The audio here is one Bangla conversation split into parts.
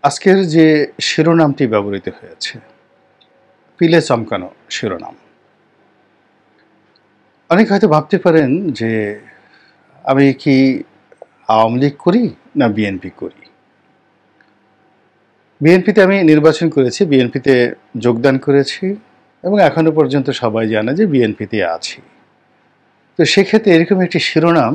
আজকের যে শিরোনামটি ব্যবহৃত হয়েছে, পিলে চমকানো শিরোনাম। অনেকে হয়তো ভাবতে পারেন যে আমি কি আওয়ামী লীগ করি না বিএনপি করি। বিএনপিতে আমি নির্বাচন করেছি, বিএনপিতে যোগদান করেছি এবং এখনো পর্যন্ত সবাই জানে যে বিএনপিতে আছি। তো সেক্ষেত্রে এরকম একটি শিরোনাম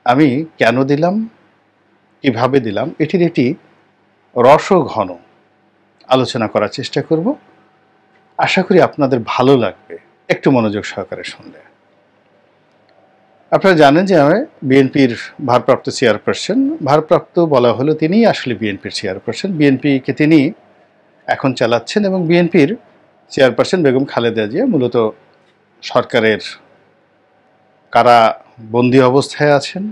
আমি কেন দিলাম, কিভাবে দিলাম, এটির একটি রসঘন আলোচনা করার চেষ্টা করব। আশা করি আপনাদের ভালো লাগবে একটু মনোযোগ সহকারে শুনলে। আপনারা জানেন যে আমি বিএনপির ভারপ্রাপ্ত চেয়ারপারসন। ভারপ্রাপ্ত বলা হলো, তিনিই আসলে বিএনপির চেয়ারপারসন। বিএনপিকে তিনি এখন চালাচ্ছেন এবং বিএনপির চেয়ারপারসন বেগম খালেদা জিয়া মূলত সরকারের কারাবন্দী অবস্থায় আছেন,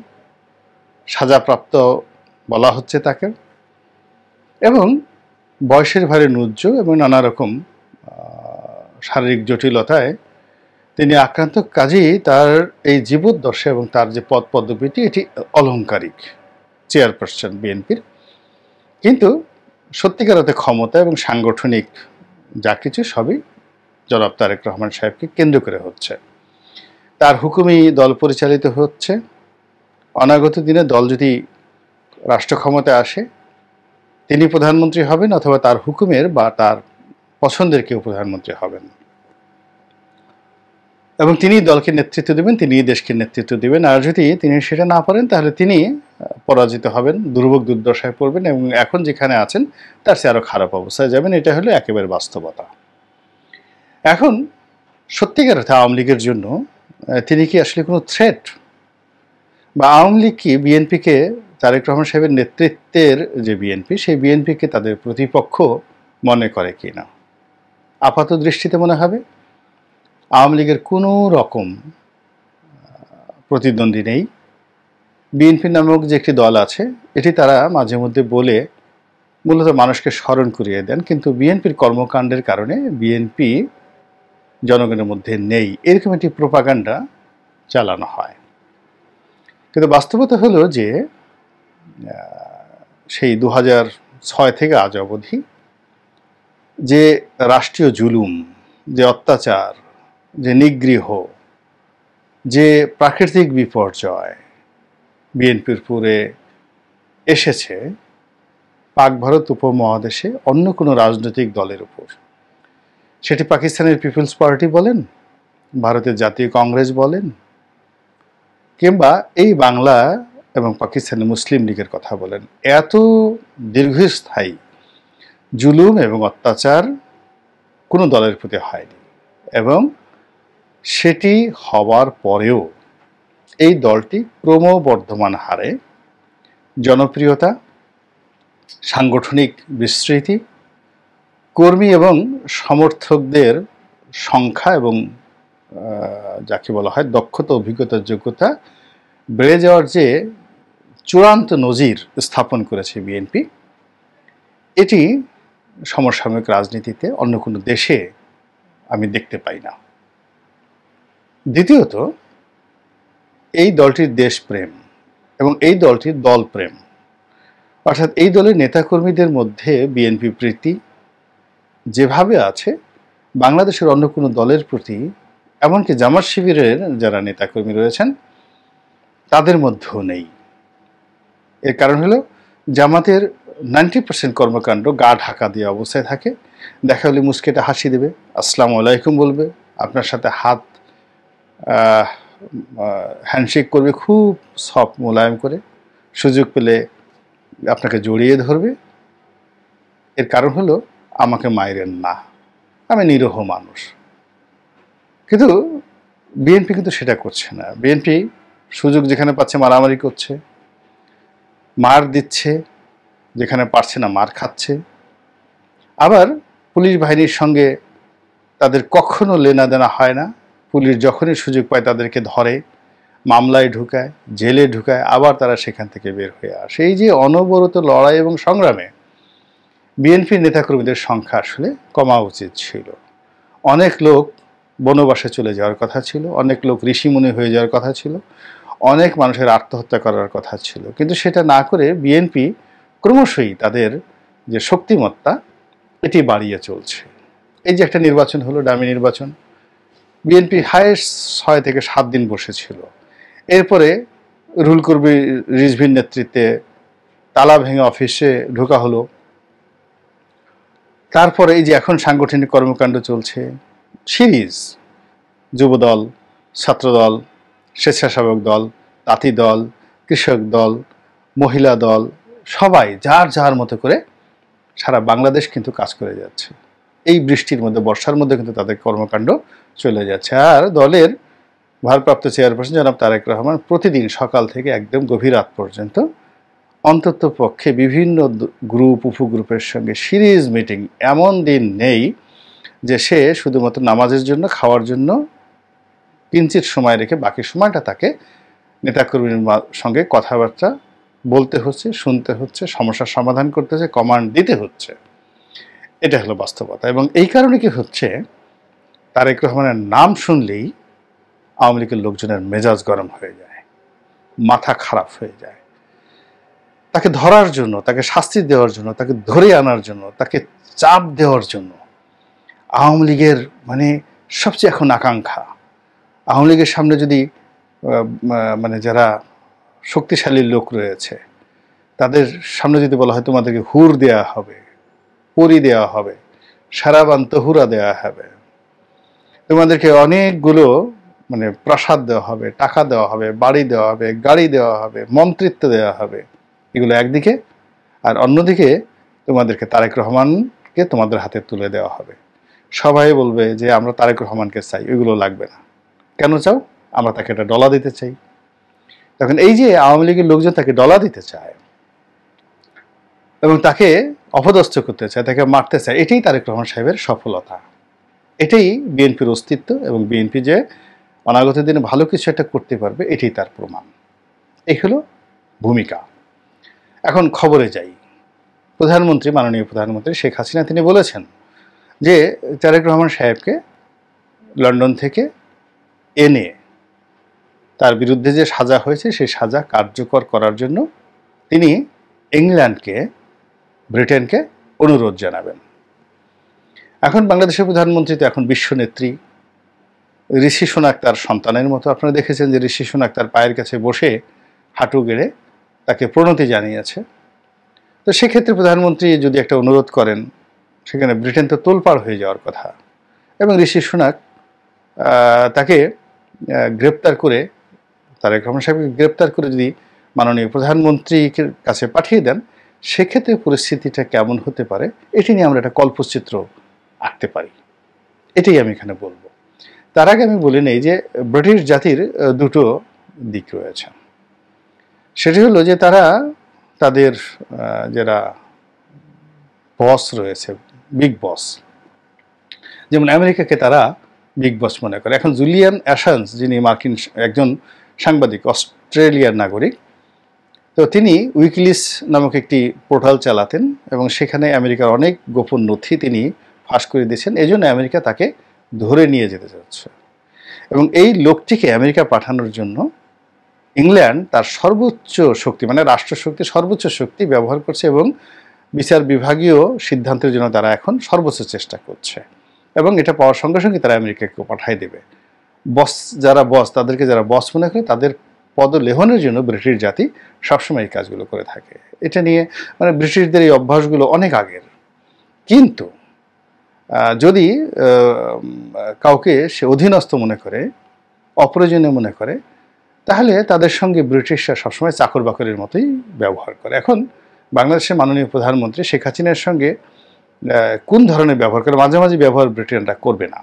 সাজাপ্রাপ্ত বলা হচ্ছে তাকে, এবং বয়সের ভারে নুজ্জ এবং নানা রকম শারীরিক জটিলতায় তিনি আক্রান্ত। কাজেই তার এই জীবদ্দশা এবং তার যে পদ পদবিটি এটি অলংকারিক, চেয়ারপারসন বিএনপির। কিন্তু সত্যিকার অর্থে ক্ষমতা এবং সাংগঠনিক যা কিছু সবই জনাব তারেক রহমান সাহেবকে কেন্দ্র করে হচ্ছে। তার হুকুমেই দল পরিচালিত হচ্ছে। অনাগত দিনে দল যদি রাষ্ট্র ক্ষমতায় আসে, তিনি প্রধানমন্ত্রী হবেন অথবা তার হুকুমের বা তার পছন্দের কেউ প্রধানমন্ত্রী হবেন এবং তিনি দলকে নেতৃত্ব দেবেন, তিনি দেশকে নেতৃত্ব দেবেন। আর যদি তিনি সেটা না পারেন তাহলে তিনি পরাজিত হবেন, দুর্ভোগ দুর্দশায় পড়বেন এবং এখন যেখানে আছেন তার চেয়ে আরও খারাপ অবস্থায় যাবেন। এটা হলো একেবারে বাস্তবতা। এখন সত্যিকার অর্থে আওয়ামী লীগের জন্য তিনি কি আসলে কোনো থ্রেট, বা আওয়ামী লীগ কি বিএনপিকে, তারেক রহমান সাহেবের নেতৃত্বের যে বিএনপি, সেই বিএনপিকে তাদের প্রতিপক্ষ মনে করে কি না? আপাত দৃষ্টিতে মনে হবে আওয়ামী লীগের কোনো রকম প্রতিদ্বন্দ্বী নেই। বিএনপি নামক যে একটি দল আছে, এটি তারা মাঝে মধ্যে বলে মূলত মানুষকে স্মরণ করিয়ে দেন, কিন্তু বিএনপির কর্মকাণ্ডের কারণে বিএনপি জনগণের মধ্যে নেই, এরকম একটি প্রোপাগান্ডা চালানো হয়। কিন্তু বাস্তবতা হলো যে সেই 2006 থেকে আজ অবধি যে রাষ্ট্রীয় জুলুম, যে অত্যাচার, যে নিগৃহ, যে প্রাকৃতিক বিপর্যয় বিএনপির পুরে এসেছে পাক ভারত উপমহাদেশে অন্য কোনো রাজনৈতিক দলের উপর, সেটি পাকিস্তানের পিপলস পার্টি বলেন, ভারতের জাতীয় কংগ্রেস বলেন, কিংবা এই বাংলা এবং পাকিস্তানের মুসলিম লীগের কথা বলেন, এত দীর্ঘস্থায়ী জুলুম এবং অত্যাচার কোনো দলের প্রতি হয়নি। এবং সেটি হওয়ার পরেও এই দলটি ক্রমবর্ধমান হারে জনপ্রিয়তা, সাংগঠনিক বিস্তৃতি, কর্মী এবং সমর্থকদের সংখ্যা এবং যাকে বলা হয় দক্ষতা, অভিজ্ঞতার যোগ্যতা বেড়ে যাওয়ার যে চূড়ান্ত নজির স্থাপন করেছে বিএনপি, এটি সমসাময়িক রাজনীতিতে অন্য কোনো দেশে আমি দেখতে পাই না। দ্বিতীয়ত, এই দলটির দেশপ্রেম এবং এই দলটির দলপ্রেম, অর্থাৎ এই দলের নেতাকর্মীদের মধ্যে বিএনপি প্রীতি যেভাবে আছে, বাংলাদেশের অন্য কোনো দলের প্রতি, এমনকি জামাত শিবিরের যারা নেতাকর্মী রয়েছেন তাদের মধ্যেও নেই। এর কারণ হলো জামাতের 90% কর্মকাণ্ড গা ঢাকা দিয়ে অবস্থায় থাকে। দেখা হলে মুস্কেটা হাসি দেবে, আসসালামু আলাইকুম বলবে, আপনার সাথে হাত হ্যান্ডশেক করবে খুব সফট মোলায়েম করে, সুযোগ পেলে আপনাকে জড়িয়ে ধরবে। এর কারণ হলো আমাকে মাইরেন না, আমি নিরীহ মানুষ। কিন্তু বিএনপি কিন্তু সেটা করছে না। বিএনপি সুযোগ যেখানে পাচ্ছে মারামারি করছে, মার দিচ্ছে, যেখানে পারছে না মার খাচ্ছে। আবার পুলিশ বাহিনীর সঙ্গে তাদের কখনো লেনা দেনা হয় না। পুলিশ যখনই সুযোগ পায় তাদেরকে ধরে, মামলায় ঢুকায়, জেলে ঢুকায়, আবার তারা সেখান থেকে বের হয়ে আসে। এই যে অনবরত লড়াই এবং সংগ্রামে বিএনপির নেতাকর্মীদের সংখ্যা আসলে কমা উচিত ছিল। অনেক লোক বনবাসে চলে যাওয়ার কথা ছিল, অনেক লোক ঋষিমুনি হয়ে যাওয়ার কথা ছিল, অনেক মানুষের আত্মহত্যা করার কথা ছিল, কিন্তু সেটা না করে বিএনপি ক্রমশই তাদের যে শক্তিমত্তা এটি বাড়িয়ে চলছে। এই যে একটা নির্বাচন হলো, ডামি নির্বাচন, বিএনপি হায়েস্ট 6 থেকে 7 দিন বসেছিল। এরপরে রুহুল কবির রিজভীর নেতৃত্বে তালা ভেঙে অফিসে ঢোকা হলো। তারপরে এই যে এখন সাংগঠনিক কর্মকাণ্ড চলছে, সিরিজ, যুবদল, ছাত্রদল, স্বেচ্ছাসেবক দল, তাঁতি দল, কৃষক দল, মহিলা দল, সবাই যার যার মতো করে সারা বাংলাদেশ কিন্তু কাজ করে যাচ্ছে। এই বৃষ্টির মধ্যে, বর্ষার মধ্যে কিন্তু তাদের কর্মকাণ্ড চলে যাচ্ছে। আর দলের ভারপ্রাপ্ত চেয়ারপারসন জনাব তারেক রহমান প্রতিদিন সকাল থেকে একদম গভীর রাত পর্যন্ত অন্তত পক্ষে বিভিন্ন গ্রুপ উপগ্রুপের সঙ্গে সিরিজ মিটিং। এমন দিন নেই যে সে শুধুমাত্র নামাজের জন্য, খাওয়ার জন্য কিঞ্চিত সময় রেখে বাকি সময়টা তাকে নেতাকর্মীর সঙ্গে কথাবার্তা বলতে হচ্ছে, শুনতে হচ্ছে, সমস্যার সমাধান করতে হচ্ছে, কমান্ড দিতে হচ্ছে। এটা হলো বাস্তবতা। এবং এই কারণে কি হচ্ছে, তারেক রহমানের নাম শুনলেই আওয়ামী লীগের লোকজনের মেজাজ গরম হয়ে যায়, মাথা খারাপ হয়ে যায়। তাকে ধরার জন্য, তাকে শাস্তি দেওয়ার জন্য, তাকে ধরে আনার জন্য, তাকে চাপ দেওয়ার জন্য আওয়ামী লীগের মানে সবচেয়ে এখন আকাঙ্ক্ষা, আওয়ামী লীগের সামনে যদি মানে যারা শক্তিশালী লোক রয়েছে তাদের সামনে যদি বলা হয় তোমাদেরকে হুর দেওয়া হবে, পরি দেওয়া হবে, সারাবান তহুরা দেওয়া হবে, তোমাদেরকে অনেকগুলো মানে প্রাসাদ দেওয়া হবে, টাকা দেওয়া হবে, বাড়ি দেওয়া হবে, গাড়ি দেওয়া হবে, মন্ত্রিত্ব দেওয়া হবে, এগুলো একদিকে, আর অন্যদিকে তোমাদেরকে তারেক রহমানকে তোমাদের হাতে তুলে দেওয়া হবে। সবাই বলবে যে আমরা তারেক রহমানকে চাই, ওইগুলো লাগবে না। কেন চাও? আমরা তাকে একটা ডলা দিতে চাই। তখন এই যে আওয়ামী লীগের লোকজন তাকে ডলা দিতে চায় এবং তাকে অপদস্থ করতে চায়, তাকে মারতে চায়, এটাই তারেক রহমান সাহেবের সফলতা, এটাই বিএনপির অস্তিত্ব এবং বিএনপি যে অনাগত দিনে ভালো কিছু একটা করতে পারবে এটাই তার প্রমাণ। এই হলো ভূমিকা। এখন খবরে যাই। প্রধানমন্ত্রী, মাননীয় প্রধানমন্ত্রী শেখ হাসিনা তিনি বলেছেন যে তারেক রহমান সাহেবকে লন্ডন থেকে এনে তার বিরুদ্ধে যে সাজা হয়েছে সেই সাজা কার্যকর করার জন্য তিনি ইংল্যান্ডকে, ব্রিটেনকে অনুরোধ জানাবেন। এখন বাংলাদেশের প্রধানমন্ত্রী তো এখন বিশ্বনেত্রী, ঋষি সুনাক তার সন্তানের মতো। আপনারা দেখেছেন যে ঋষি সুনাক তার পায়ের কাছে বসে হাঁটু গেড়ে তাকে প্রণতি জানিয়েছে। তো সেক্ষেত্রে প্রধানমন্ত্রী যদি একটা অনুরোধ করেন, সেখানে ব্রিটেন তো তোলপাড় হয়ে যাওয়ার কথা। এবং ঋষি সুনাক তাকে গ্রেপ্তার করে, তারেক রহমান সাহেবকে গ্রেপ্তার করে যদি মাননীয় প্রধানমন্ত্রীর কাছে পাঠিয়ে দেন, সেক্ষেত্রে পরিস্থিতিটা কেমন হতে পারে এটি নিয়ে আমরা একটা কল্পচিত্র আঁকতে পারি। এটাই আমি এখানে বলবো। তার আগে আমি বলি নেই যে ব্রিটিশ জাতির দুটো দিক রয়েছে। সেটি হলো যে তারা তাদের যারা বস রয়েছে, বিগ বস, যেমন আমেরিকাকে তারা বিগ বস মনে করে। এখন জুলিয়ান অ্যাসাঞ্জ, যিনি মার্কিন একজন সাংবাদিক, অস্ট্রেলিয়ার নাগরিক, তো তিনি উইকিলিস নামক একটি পোর্টাল চালাতেন এবং সেখানে আমেরিকার অনেক গোপন নথি তিনি ফাঁস করে দিয়েছেন। এই জন্য আমেরিকা তাকে ধরে নিয়ে যেতে চাচ্ছে এবং এই লোকটিকে আমেরিকা পাঠানোর জন্য ইংল্যান্ড তার সর্বোচ্চ শক্তি, মানে রাষ্ট্রশক্তি, সর্বোচ্চ শক্তি ব্যবহার করছে এবং বিচার বিভাগীয় সিদ্ধান্তের জন্য তারা এখন সর্বোচ্চ চেষ্টা করছে এবং এটা পাওয়ার সঙ্গে সঙ্গে তারা আমেরিকাকে পাঠাই দেবে। বস যারা বস, তাদেরকে যারা বস মনে করে তাদের পদলেহনের জন্য ব্রিটিশ জাতি সবসময় এই কাজগুলো করে থাকে। এটা নিয়ে মানে ব্রিটিশদের এই অভ্যাসগুলো অনেক আগের। কিন্তু যদি কাউকে সে অধীনস্থ মনে করে, অপ্রয়োজনীয় মনে করে, তাহলে তাদের সঙ্গে ব্রিটিশরা সবসময় চাকর বাকরের মতোই ব্যবহার করে। এখন বাংলাদেশের মাননীয় প্রধানমন্ত্রী শেখ হাসিনার সঙ্গে কোন ধরনের ব্যবহার করে, মাঝামাঝি ব্যবহার ব্রিটেনরা করবে না।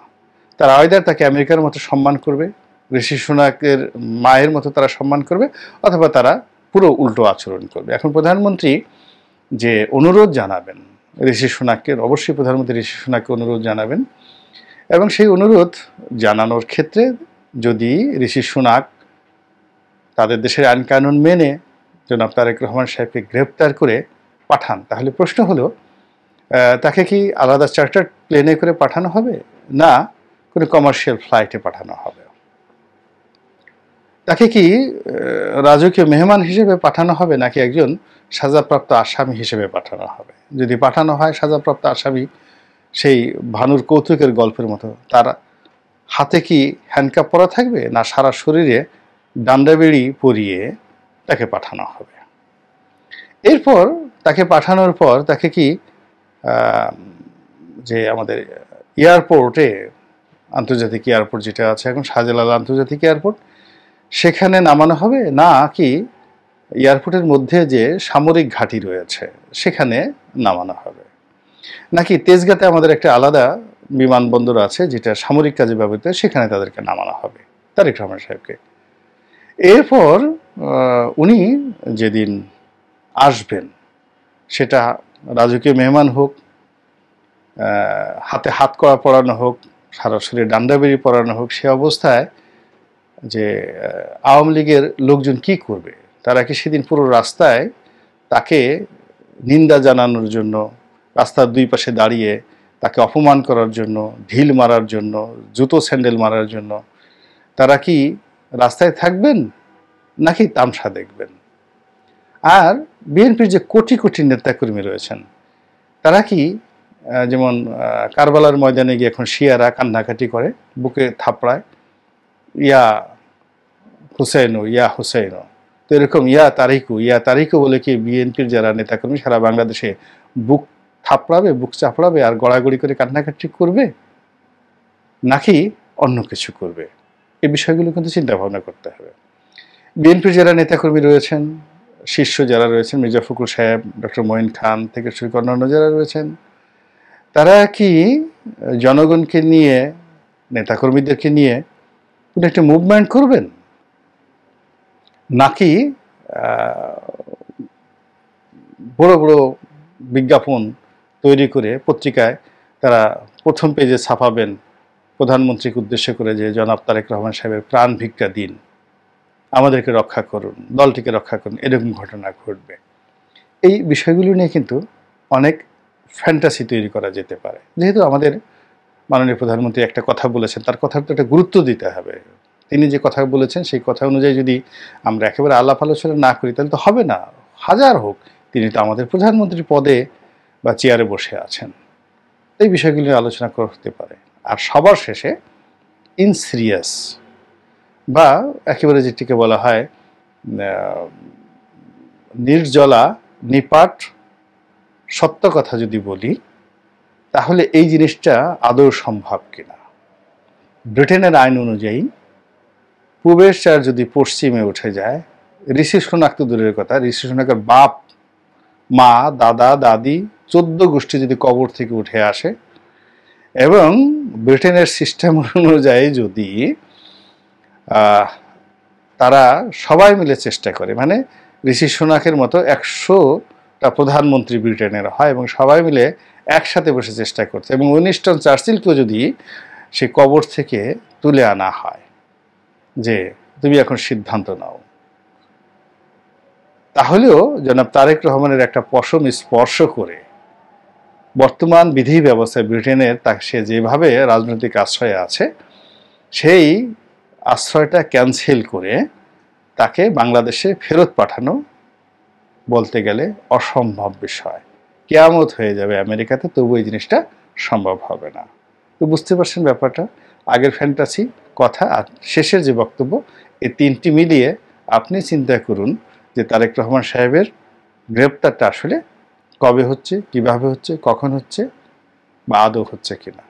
তারা আয়দার তাকে আমেরিকার মতো সম্মান করবে, ঋষি সুনাকের মায়ের মতো তারা সম্মান করবে, অথবা তারা পুরো উল্টো আচরণ করবে। এখন প্রধানমন্ত্রী যে অনুরোধ জানাবেন ঋষি সুনাককে, অবশ্যই প্রধানমন্ত্রী ঋষি সুনাককে অনুরোধ জানাবেন এবং সেই অনুরোধ জানানোর ক্ষেত্রে যদি ঋষি সুনাক তাদের দেশের আইন কানুন মেনে জনাব তারেক রহমান সাহেবকে গ্রেপ্তার করে পাঠান, তাহলে প্রশ্ন হলো তাকে কি আলাদা চার্টার প্লেনে করে পাঠানো হবে, না কোনো কমার্শিয়াল ফ্লাইটে পাঠানো হবে? তাকে কি রাজকীয় মেহমান হিসেবে পাঠানো হবে নাকি একজন সাজাপ্রাপ্ত আসামি হিসেবে পাঠানো হবে? যদি পাঠানো হয় সাজাপ্রাপ্ত আসামি, সেই ভানুর কৌতুকের গল্পের মতো, তার হাতে কি হ্যান্ডকাপ পরা থাকবে, না সারা শরীরে ডান্ডাবেড়ি পরিয়ে তাকে পাঠানো হবে? এরপর তাকে পাঠানোর পর তাকে কি যে আমাদের এয়ারপোর্টে, আন্তর্জাতিক এয়ারপোর্ট যেটা আছে এখন, শাহজালাল আন্তর্জাতিক এয়ারপোর্ট, সেখানে নামানো হবে, না কি এয়ারপোর্টের মধ্যে যে সামরিক ঘাঁটি রয়েছে সেখানে নামানো হবে, নাকি তেজগাঁতে আমাদের একটা আলাদা বিমানবন্দর আছে যেটা সামরিক কাজে ব্যবহৃত, সেখানে তাদেরকে নামানো হবে তারেক রহমান সাহেবকে? এরপর উনি যেদিন আসবেন, সেটা রাজকীয় মেহমান হোক, হাতে হাত কড়া পরানো হোক, সারা শরীরে ডান্ডাবেড়ি পরানো হোক, সে অবস্থায় যে আওয়ামী লীগের লোকজন কি করবে? তারা কি সেদিন পুরো রাস্তায় তাকে নিন্দা জানানোর জন্য, রাস্তার দুই পাশে দাঁড়িয়ে তাকে অপমান করার জন্য, ঢিল মারার জন্য, জুতো স্যান্ডেল মারার জন্য তারা কি রাস্তায় থাকবেন, নাকি তামসা দেখবেন? আর বিএনপির যে কোটি কোটি নেতাকর্মী রয়েছেন, তারা কি যেমন কারবালার ময়দানে গিয়ে এখন শিয়ারা কান্নাকাটি করে, বুকে থাপড়ায়, ইয়া হুসেইনও, ইয়া হুসেইনও, তো এরকম ইয়া তারিকু বলে কি বিএনপির যারা নেতাকর্মী সারা বাংলাদেশে বুক থাপড়াবে, বুক চাপড়াবে আর গড়াগড়ি করে কান্নাকাটি করবে, নাকি অন্য কিছু করবে? এই বিষয়গুলো কিন্তু চিন্তা ভাবনা করতে হবে। বিএনপির যারা নেতাকর্মী রয়েছেন, শীর্ষ যারা রয়েছেন, মির্জা ফখরুল সাহেব, ডক্টর মঈন খান থেকে শুরু করে অন্যান্য যারা রয়েছেন, তারা কি জনগণকে নিয়ে, নেতাকর্মীদেরকে নিয়ে কোনো একটা মুভমেন্ট করবেন, নাকি বড় বড় বিজ্ঞাপন তৈরি করে পত্রিকায় তারা প্রথম পেজে ছাপাবেন প্রধানমন্ত্রীকে উদ্দেশ্য করে যে জনাব তারেক রহমান সাহেবের প্রাণ ভিক্ষা দিন, আমাদেরকে রক্ষা করুন, দলটিকে রক্ষা করুন, এরকম ঘটনা ঘটবে? এই বিষয়গুলো নিয়ে কিন্তু অনেক ফ্যান্টাসি তৈরি করা যেতে পারে। যেহেতু আমাদের মাননীয় প্রধানমন্ত্রী একটা কথা বলেছেন, তার কথার তো একটা গুরুত্ব দিতে হবে। তিনি যে কথা বলেছেন সেই কথা অনুযায়ী যদি আমরা একেবারে আলাপ আলোচনা না করি তাহলে তো হবে না। হাজার হোক, তিনি তো আমাদের প্রধানমন্ত্রীর পদে বা চেয়ারে বসে আছেন। এই বিষয়গুলি আলোচনা করতে পারে। আর সবার শেষে ইন সিরিয়াস বা একেবারে যেটিকে বলা হয় নির্জলা নিপাট সত্য কথা যদি বলি, তাহলে এই জিনিসটা আদৌ সম্ভব কিনা। ব্রিটেনের আইন অনুযায়ী পূবের চার যদি পশ্চিমে উঠে যায়, ঋষি সোনাক তো দূরের কথা, ঋষি সোনাকের বাপ, মা, দাদা, দাদি, 14 গোষ্ঠী যদি কবর থেকে উঠে আসে, এবং ব্রিটেনের সিস্টেম অনুযায়ী যদি তারা সবাই মিলে চেষ্টা করে, মানে ঋষি সোনাকের মতো 100টা প্রধানমন্ত্রী ব্রিটেনের হয় এবং সবাই মিলে একসাথে বসে চেষ্টা করছে, এবং উইনস্টন চার্চিলকেও যদি সে কবর থেকে তুলে আনা হয় যে তুমি এখন সিদ্ধান্ত নাও, তাহলেও জনাব তারেক রহমানের একটা পশম স্পর্শ করে বর্তমান বিধি ব্যবস্থায় ব্রিটেনের সে যেভাবে রাজনৈতিক আশ্রয়ে আছে, সেই আশ্রয়টা ক্যান্সেল করে তাকে বাংলাদেশে ফেরত পাঠানো বলতে গেলে অসম্ভব বিষয়। কিয়ামত হয়ে যাবে আমেরিকাতে, তবু এই জিনিসটা সম্ভব হবে না। তো বুঝতে পারছেন ব্যাপারটা, আগের ফ্যান্টাসি কথা আর শেষের যে বক্তব্য, এই তিনটি মিলিয়ে আপনি চিন্তা করুন যে তারেক রহমান সাহেবের গ্রেপ্তারটা আসলে কবে হচ্ছে, কিভাবে হচ্ছে, কখন হচ্ছে, বা আদৌ হচ্ছে কিনা।